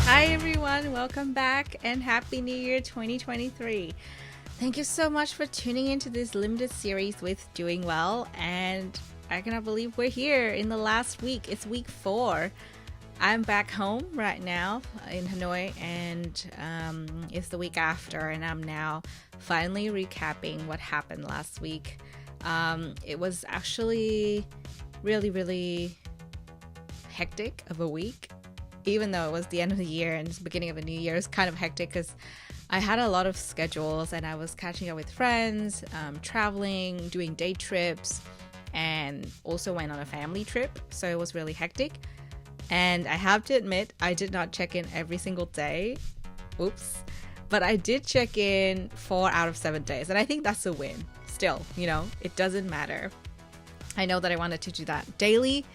Hi everyone, welcome back and Happy New Year 2023. Thank you so much for tuning into this limited series with Doing Well, and I cannot believe we're here in the last week. It's week 4. I'm back home right now in Hanoi, and it's the week after, and I'm now finally recapping what happened last week. It was actually really hectic of a week. Even though it was the end of the year and it's the beginning of a new year, it was kind of hectic because I had a lot of schedules and I was catching up with friends, traveling, doing day trips, and also went on a family trip. So it was really hectic. And I have to admit, I did not check in every single day. Oops. But I did check in 4 out of 7 days. And I think that's a win. Still, it doesn't matter. I know that I wanted to do that daily.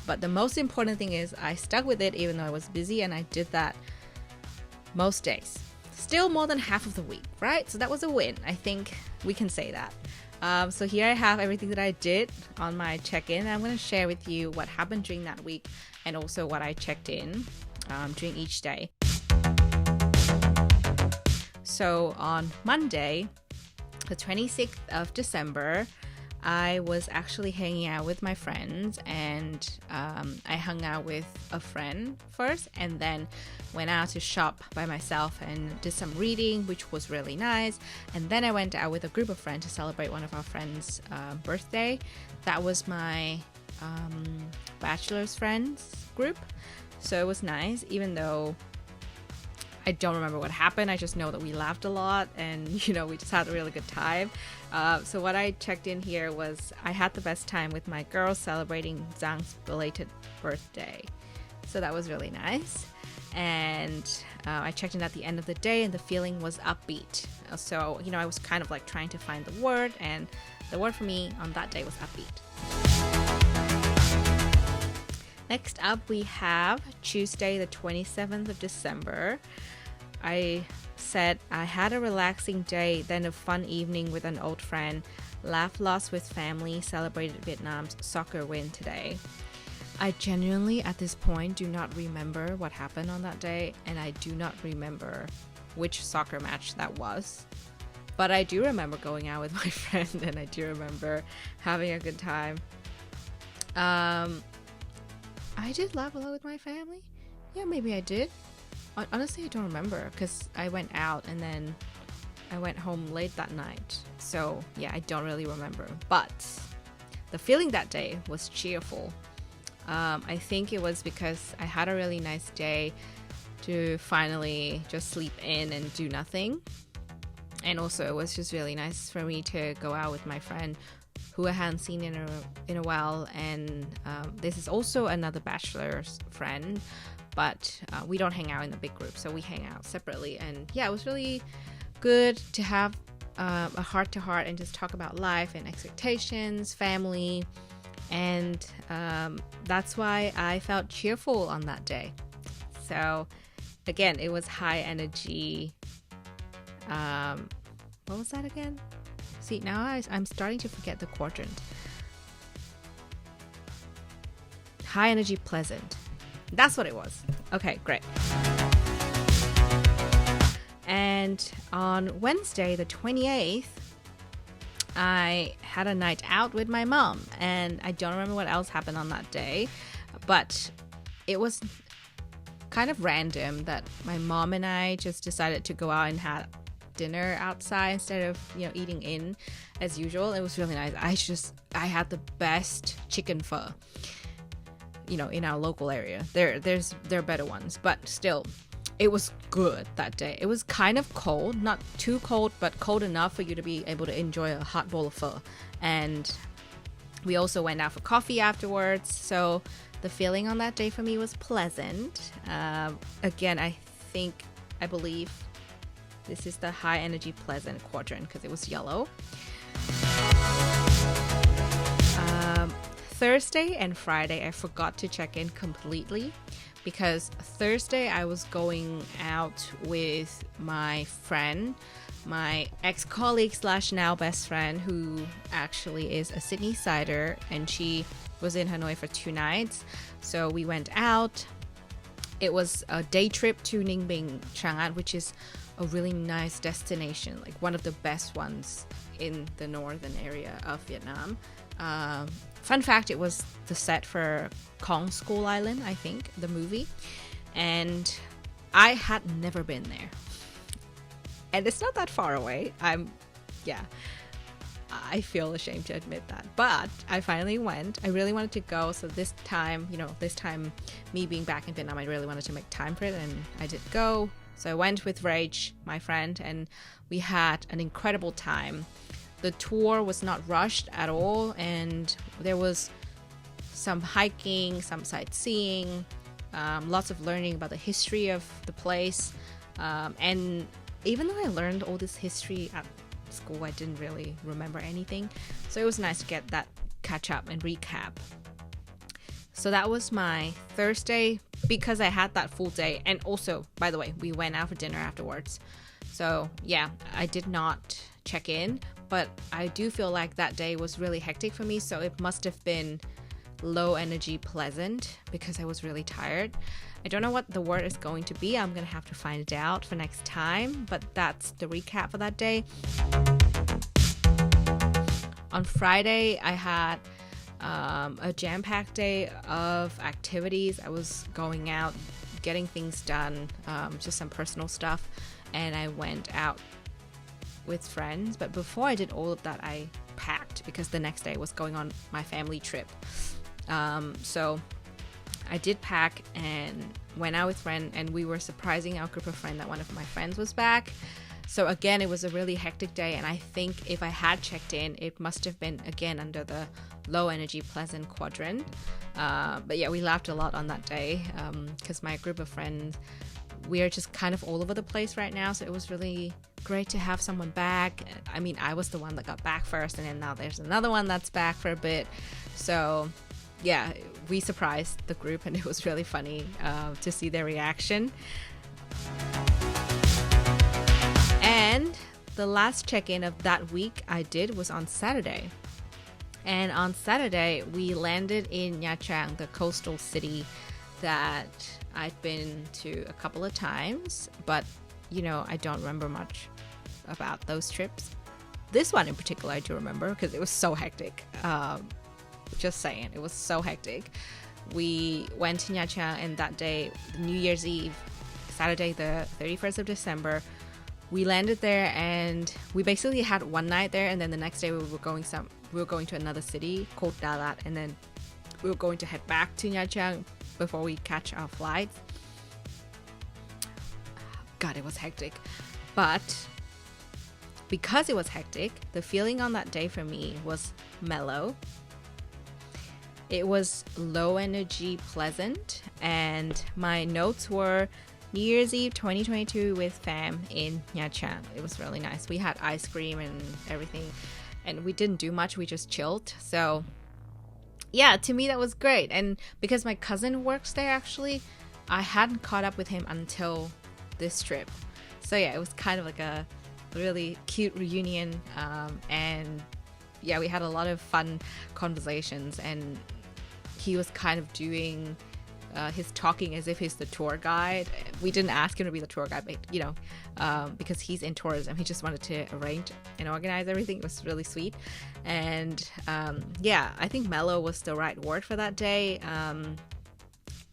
But the most important thing is I stuck with it even though I was busy, and I did that most days. Still more than half of the week, right? So that was a win. I think we can say that. So here I have everything that I did on my check-in. I'm going to share with you what happened during that week and also what I checked in during each day. So on Monday, the 26th of December, I was actually hanging out with my friends, and I hung out with a friend first and then went out to shop by myself and did some reading, which was really nice. And then I went out with a group of friends to celebrate one of our friends' birthday. That was my bachelor's friends group. So it was nice, even though I don't remember what happened. I just know that we laughed a lot and, we just had a really good time. So what I checked in here was I had the best time with my girls celebrating Zhang's belated birthday. So that was really nice. And I checked in at the end of the day and the feeling was upbeat. So, I was kind of like trying to find the word, and the word for me on that day was upbeat. Next up, we have Tuesday, the 27th of December. I said I had a relaxing day, then a fun evening with an old friend, laughed lots with family, celebrated Vietnam's soccer win today. I genuinely, at this point, do not remember what happened on that day, and I do not remember which soccer match that was. But I do remember going out with my friend, and I do remember having a good time. I did laugh a lot with my family. Yeah, maybe I did. Honestly, I don't remember because I went out and then I went home late that night. So yeah, I don't really remember. But the feeling that day was cheerful. I think it was because I had a really nice day to finally just sleep in and do nothing. And also it was just really nice for me to go out with my friend who I hadn't seen in a while, and this is also another bachelor's friend, but we don't hang out in a big group, so we hang out separately. And yeah, it was really good to have a heart-to-heart and just talk about life and expectations, family, and that's why I felt cheerful on that day. So again, it was high energy. What was that again? See, now I'm starting to forget the quadrant. High energy, pleasant. That's what it was. Okay, great. And on Wednesday, the 28th, I had a night out with my mom. And I don't remember what else happened on that day. But it was kind of random that my mom and I just decided to go out and have dinner outside instead of eating in as usual. It was really nice. I had the best chicken pho in our local area. There are better ones, but still it was good that day. It was kind of cold, not too cold, but cold enough for you to be able to enjoy a hot bowl of pho. And we also went out for coffee afterwards, so the feeling on that day for me was pleasant. Again, I believe this is the high energy pleasant quadrant because it was yellow. Thursday and Friday, I forgot to check in completely because Thursday I was going out with my friend, my ex-colleague / now best friend, who actually is a Sydney sider, and she was in Hanoi for 2 nights. So we went out It was a day trip to Ninh Bình, which is a really nice destination, like one of the best ones in the northern area of Vietnam. Fun fact, it was the set for Kong School Island, I think, the movie. And I had never been there. And it's not that far away. I feel ashamed to admit that. But I finally went. I really wanted to go. So this time, me being back in Vietnam, I really wanted to make time for it. And I did go. So I went with Rach, my friend, and we had an incredible time. The tour was not rushed at all. And there was some hiking, some sightseeing, lots of learning about the history of the place. And even though I learned all this history at school, I didn't really remember anything. So it was nice to get that catch up and recap. So that was my Thursday because I had that full day. And also, by the way, we went out for dinner afterwards. So yeah, I did not check in, but I do feel like that day was really hectic for me. So it must have been low energy pleasant because I was really tired. I don't know what the word is going to be. I'm going to have to find it out for next time, but that's the recap for that day. On Friday, I had a jam-packed day of activities. I was going out, getting things done, just some personal stuff, and I went out with friends. But before I did all of that, I packed because the next day was going on my family trip. So I did pack and went out with friends, and we were surprising our group of friends that one of my friends was back. So again, it was a really hectic day, and I think if I had checked in, it must have been again under the low energy pleasant quadrant. But yeah, we laughed a lot on that day because my group of friends, we are just kind of all over the place right now. So it was really great to have someone back. I mean, I was the one that got back first, and then now there's another one that's back for a bit. So yeah, we surprised the group, and it was really funny to see their reaction. And the last check-in of that week I did was on Saturday. And on Saturday, we landed in Nha Trang, the coastal city that I've been to a couple of times, but I don't remember much about those trips. This one in particular I do remember because it was so hectic. Just saying, it was so hectic. We went to Nha Trang, and that day, New Year's Eve, Saturday the 31st of December, we landed there, and we basically had one night there, and then the next day we were going to another city called Đà Lạt, and then we were going to head back to Nha Trang before we catch our flights. God, it was hectic. But because it was hectic, the feeling on that day for me was mellow. It was low energy pleasant, and my notes were New Year's Eve 2022 with fam in Nha Trang. It was really nice. We had ice cream and everything, and we didn't do much. We just chilled. So yeah, to me that was great. And because my cousin works there, actually, I hadn't caught up with him until this trip. So yeah, it was kind of like a really cute reunion, and yeah, we had a lot of fun conversations, and he was kind of doing his talking as if he's the tour guide. We didn't ask him to be the tour guide, but because he's in tourism, he just wanted to arrange and organize everything. It was really sweet. And yeah, I think mellow was the right word for that day.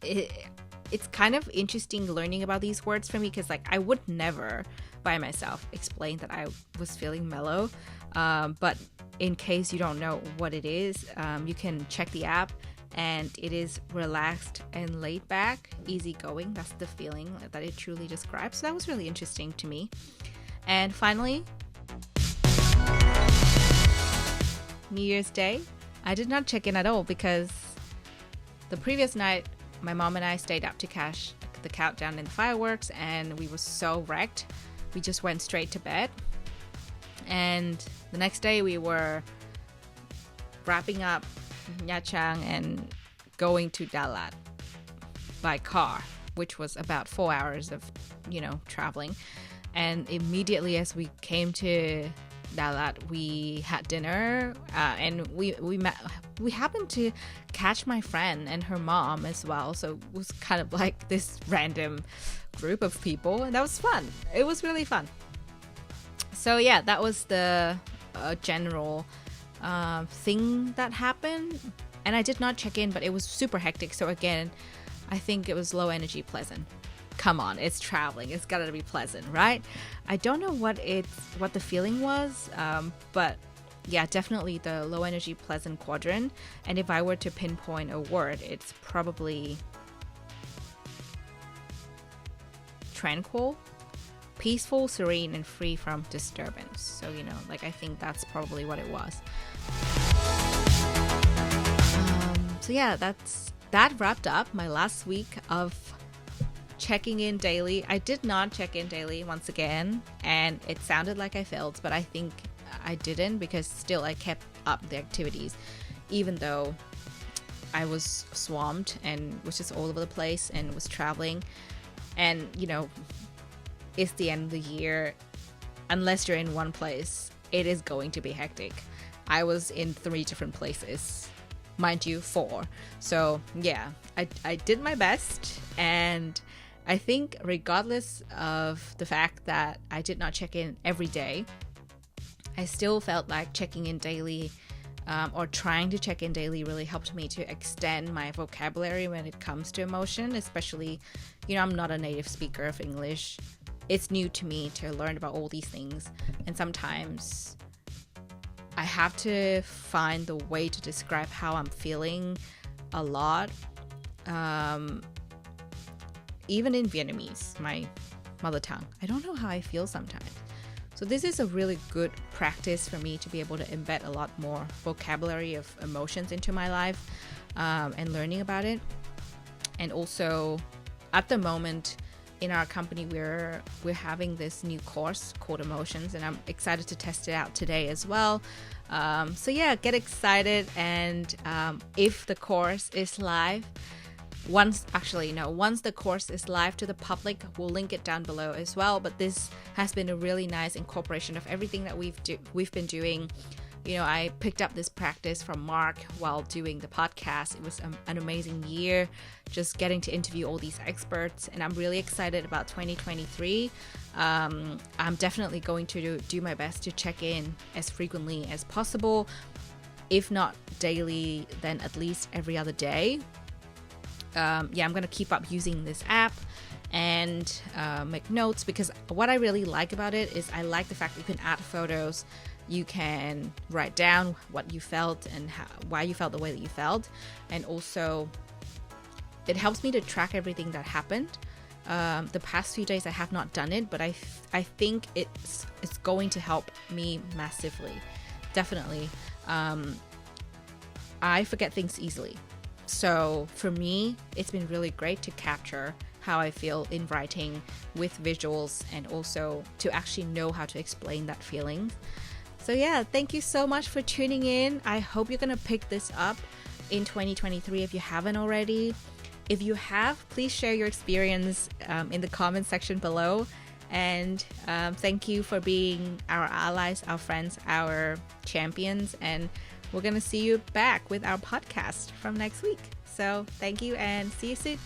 It's kind of interesting learning about these words for me because I would never by myself explain that I was feeling mellow, but in case you don't know what it is, you can check the app, and it is relaxed and laid back, easygoing. That's the feeling that it truly describes. So that was really interesting to me. And finally, New Year's Day, I did not check in at all because the previous night my mom and I stayed up to catch the countdown and the fireworks, and we were so wrecked we just went straight to bed. And the next day we were wrapping up Nha Trang and going to Đà Lạt by car, which was about 4 hours of traveling. And immediately as we came to that we had dinner, and we happened to catch my friend and her mom as well. So it was kind of like this random group of people, and that was fun. It was really fun. So yeah, that was the general thing that happened. And I did not check in, but it was super hectic. So again, I think it was low energy pleasant. Come on, it's traveling. It's gotta be pleasant, right? I don't know what the feeling was, but yeah, definitely the low energy pleasant quadrant. And if I were to pinpoint a word, it's probably tranquil, peaceful, serene, and free from disturbance. So, I think that's probably what it was. So yeah, that wrapped up my last week of checking in daily. I did not check in daily once again, and it sounded like I failed, but I think I didn't, because still I kept up the activities, even though I was swamped and was just all over the place and was traveling. And it's the end of the year. Unless you're in one place, it is going to be hectic. I was in 3 different places, mind you, 4. So yeah, I did my best, and I think regardless of the fact that I did not check in every day, I still felt like checking in daily, or trying to check in daily, really helped me to extend my vocabulary when it comes to emotion, especially, I'm not a native speaker of English. It's new to me to learn about all these things, and sometimes I have to find the way to describe how I'm feeling a lot, even in Vietnamese, my mother tongue. I don't know how I feel sometimes. So this is a really good practice for me to be able to embed a lot more vocabulary of emotions into my life, and learning about it. And also, at the moment in our company, we're having this new course called Emotions, and I'm excited to test it out today as well. So yeah, get excited. And if the course is live, once the course is live to the public, we'll link it down below as well. But this has been a really nice incorporation of everything that we've been doing. I picked up this practice from Mark while doing the podcast. It was an amazing year, just getting to interview all these experts, and I'm really excited about 2023. I'm definitely going to do my best to check in as frequently as possible. If not daily, then at least every other day. I'm going to keep up using this app and make notes, because what I really like about it is I like the fact that you can add photos. You can write down what you felt and why you felt the way that you felt. And also, it helps me to track everything that happened. The past few days I have not done it, but I think it's going to help me massively. Definitely. I forget things easily. So for me, it's been really great to capture how I feel in writing with visuals, and also to actually know how to explain that feeling. So yeah, thank you so much for tuning in. I hope you're going to pick this up in 2023 if you haven't already. If you have, please share your experience in the comment section below. And thank you for being our allies, our friends, our champions. And we're going to see you back with our podcast from next week. So thank you, and see you soon.